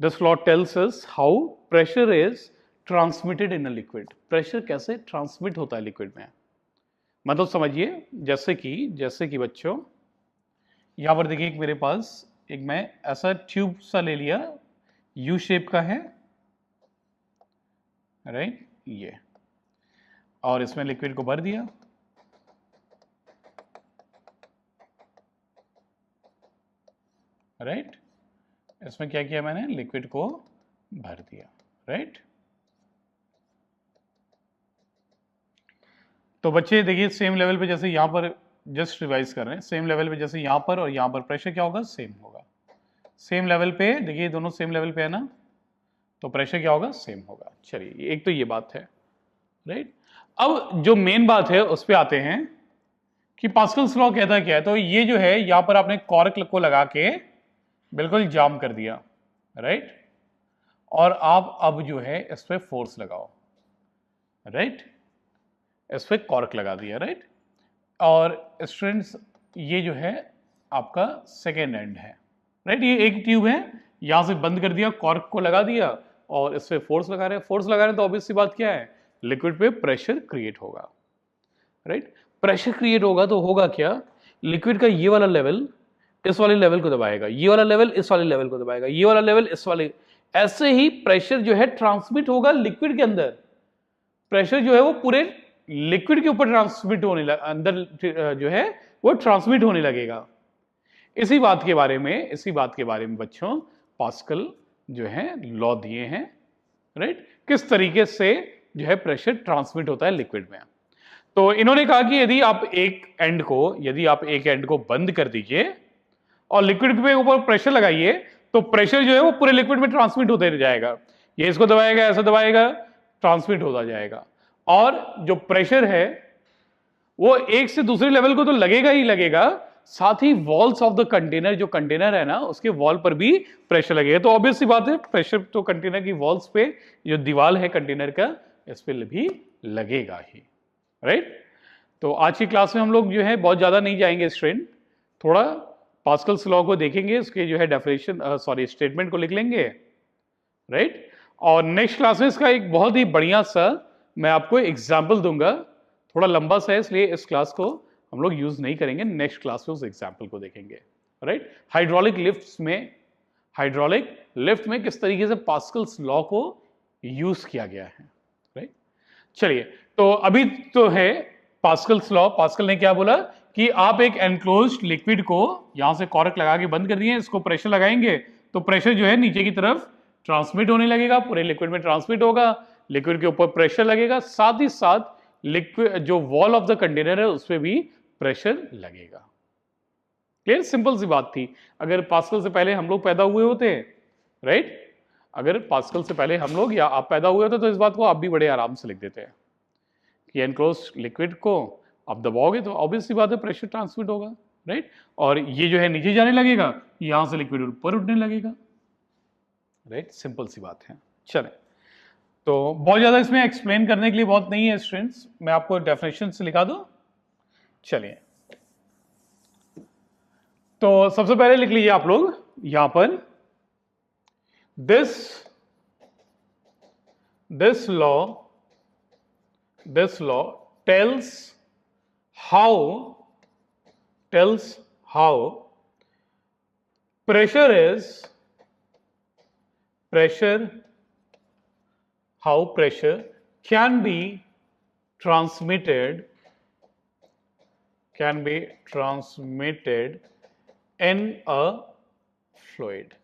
This law tells us how pressure is transmitted in a liquid. Pressure कैसे transmit होता है liquid में, मतलब समझिए जैसे कि बच्चों यहां पर देखिए मेरे पास एक मैं ऐसा ट्यूब सा ले लिया, यू शेप का है, राइट, ये, और इसमें लिक्विड को भर दिया, राइट, इसमें क्या किया मैंने, लिक्विड को भर दिया, राइट। तो बच्चे देखिए सेम लेवल पे, जैसे यहां पर जस्ट रिवाइज कर रहे हैं, सेम लेवल पे जैसे यहां पर और यहां पर प्रेशर क्या होगा, सेम होगा। सेम लेवल पे देखिए, दोनों सेम लेवल पे है ना, तो प्रेशर क्या होगा, सेम होगा। चलिए एक तो ये बात है, राइट। अब जो मेन बात है उस पे आते हैं कि पास्कल्स लॉ कहता क्या है। तो ये जो है यहां पर आपने कॉर्क को लगा के बिल्कुल जाम कर दिया, राइट, और आप अब जो है इस पे फोर्स लगाओ, राइट, इस पे कॉर्क लगा दिया, राइट। और स्टूडेंट्स ये जो है आपका सेकेंड एंड है, राइट। ये एक ट्यूब है, यहां से बंद कर दिया, कॉर्क को लगा दिया और इस पे फोर्स लगा रहे हैं। फोर्स लगा रहे हैं तो ऑब्वियस सी बात क्या है, लिक्विड पे प्रेशर क्रिएट होगा, राइट। प्रेशर क्रिएट होगा तो होगा क्या, लिक्विड का ये वाला लेवल इस वाले लेवल को दबाएगा, ये वाला लेवल इस वाले लेवल को दबाएगा, ये वाला लेवल इस वाले, ऐसे ही प्रेशर जो है ट्रांसमिट होगा लिक्विड के अंदर। प्रेशर जो है वो पूरे लिक्विड के ऊपर ट्रांसमिट होने अंदर जो है वो ट्रांसमिट होने लगेगा। इसी बात के बारे में बच्चों पास्कल जो है लॉ दिए हैं, राइट, किस तरीके से जो है प्रेशर ट्रांसमिट होता है लिक्विड में। तो इन्होंने कहा कि यदि आप एक एंड को बंद कर दीजिए और लिक्विड के ऊपर प्रेशर लगाइए, तो प्रेशर जो है वो पूरे लिक्विड में ट्रांसमिट होते जाएगा। ये इसको दबाएगा, ऐसा दबाएगा, ट्रांसमिट होता जाएगा। और जो प्रेशर है वो एक से दूसरे लेवल को तो लगेगा ही लगेगा, साथ ही वॉल्स ऑफ द कंटेनर, जो कंटेनर है ना उसके वॉल पर भी प्रेशर लगेगा। तो ऑब्वियस सी बात है, प्रेशर तो कंटेनर की वॉल्स पे, जो दीवार है कंटेनर का, इस पे भी लगेगा ही, राइट। तो आज की क्लास में हम लोग जो है बहुत ज्यादा नहीं जाएंगे स्टूडेंट, थोड़ा पास्कल्स लॉ को देखेंगे, उसके जो है डेफिनेशन स्टेटमेंट को लिख लेंगे, राइट। और नेक्स्ट क्लास में इसका एक बहुत ही बढ़िया सा मैं आपको एग्जाम्पल दूंगा, थोड़ा लंबा सा है इसलिए इस क्लास को हम लोग यूज नहीं करेंगे, नेक्स्ट क्लास में उस एग्जाम्पल को देखेंगे, राइट। हाइड्रोलिक लिफ्ट में किस तरीके से पास्कल्स लॉ को यूज किया गया है, राइट। चलिए, तो अभी तो है पास्कल्स लॉ। पास्कल ने क्या बोला कि आप एक एनक्लोज्ड लिक्विड को यहां से कॉर्क लगा के बंद कर दिए, इसको प्रेशर लगाएंगे तो प्रेशर जो है नीचे की तरफ ट्रांसमिट होने लगेगा, पूरे लिक्विड में ट्रांसमिट होगा, लिक्विड के ऊपर प्रेशर लगेगा, साथ ही साथ लिक्विड जो वॉल ऑफ द कंटेनर है उस पर भी प्रेशर लगेगा। क्लियर, सिंपल सी बात थी। अगर पास्कल से पहले हम लोग पैदा हुए होते, राइट, अगर पास्कल से पहले हम लोग या आप पैदा हुए होते तो इस बात को आप भी बड़े आराम से लिख देते हैं कि एनक्लोज्ड लिक्विड को आप दबाओगे तो ऑब्वियस सी बात है प्रेशर ट्रांसमिट होगा, राइट। और ये जो है नीचे जाने लगेगा, यहां से लिक्विड ऊपर उठने लगेगा, राइट, सिंपल सी बात है। चले, तो बहुत ज्यादा इसमें एक्सप्लेन करने के लिए बहुत नहीं है स्टूडेंट्स, मैं आपको डेफिनेशन से लिखा दूं। चलिए, तो सबसे पहले लिख लीजिए आप लोग यहां पर, this law tells how how pressure can be transmitted in a fluid।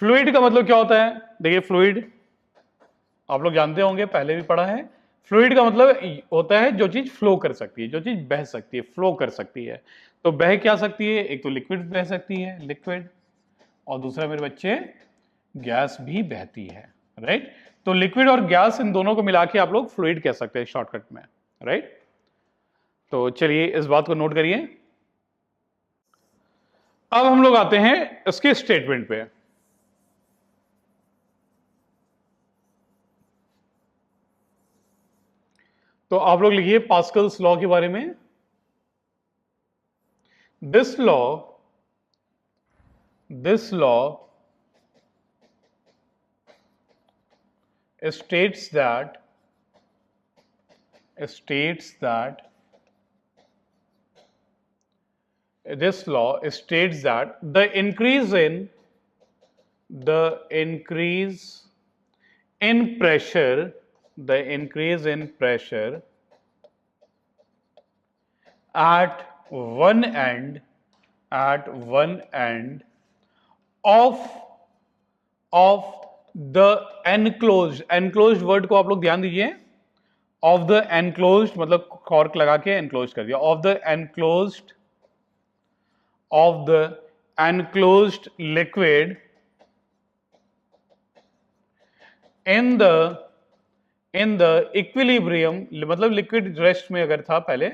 Fluid का मतलब क्या होता है, देखिए फ्लूइड आप लोग जानते होंगे, पहले भी पढ़ा है। फ्लूइड का मतलब होता है जो चीज फ्लो कर सकती है, जो चीज बह सकती है, फ्लो कर सकती है। तो बह क्या सकती है, एक तो लिक्विड बह सकती है, लिक्विड, और दूसरा मेरे बच्चे गैस भी बहती है, राइट। तो लिक्विड और गैस, इन दोनों को मिला के आप लोग फ्लूइड कह सकते हैं शॉर्टकट में, राइट। तो चलिए इस बात को नोट करिए। अब हम लोग आते हैं इसके स्टेटमेंट पे। तो आप लोग लिखिए पास्कल्स लॉ के बारे में। This law states that this law states that the increase in pressure at one end of the enclosed word को आप लोग ध्यान दीजिए, ऑफ द enclosed मतलब कॉर्क लगा के enclosed कर दिया, of the enclosed liquid in the equilibrium, मतलब लिक्विड रेस्ट में अगर था पहले,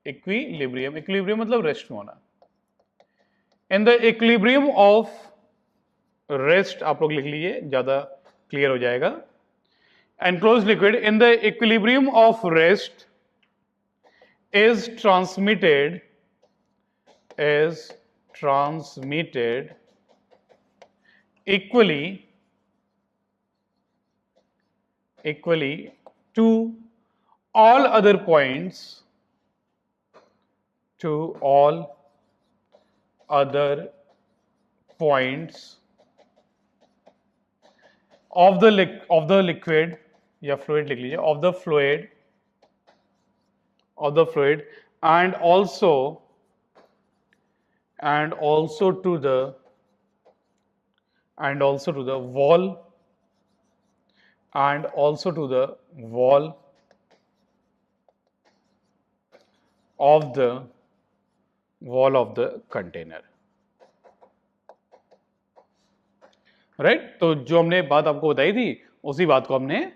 इक्विलिब्रियम मतलब रेस्ट में होना, in the equilibrium of rest आप लोग लिख लीजिए, ज्यादा क्लियर हो जाएगा, enclosed liquid in the equilibrium of rest is transmitted equally to all other points of the liquid या फ्लूइड लिख लीजिए, of the fluid and also to the wall of the container, right तो जो हमने बात आपको बताई थी उसी बात को हमने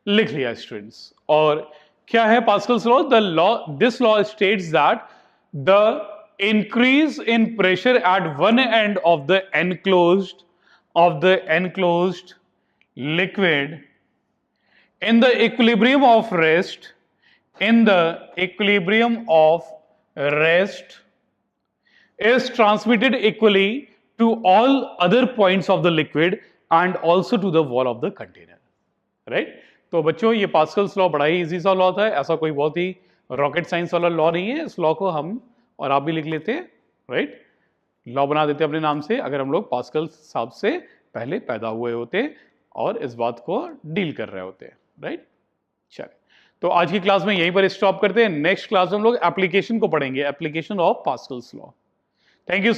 लिख लिया स्टूडेंट्स। और क्या है Pascal's law? This law states that the increase in pressure at one end of the enclosed liquid in the equilibrium of rest is transmitted equally to all other points of the liquid and also to the wall of the container, right? तो बच्चों ये Pascal's law बड़ा ही easy सा law था, ऐसा कोई बहुत ही rocket science वाला लॉ नहीं है। इस लॉ को हम और आप भी लिख लेते, राइट, लॉ बना देते अपने नाम से अगर हम लोग पास्कल साहब से पहले पैदा हुए होते और इस बात को डील कर रहे होते, राइट। चलिए तो आज की क्लास में यहीं पर स्टॉप करते हैं। नेक्स्ट क्लास में हम लोग एप्लीकेशन को पढ़ेंगे, application of Pascal's law. Thank you.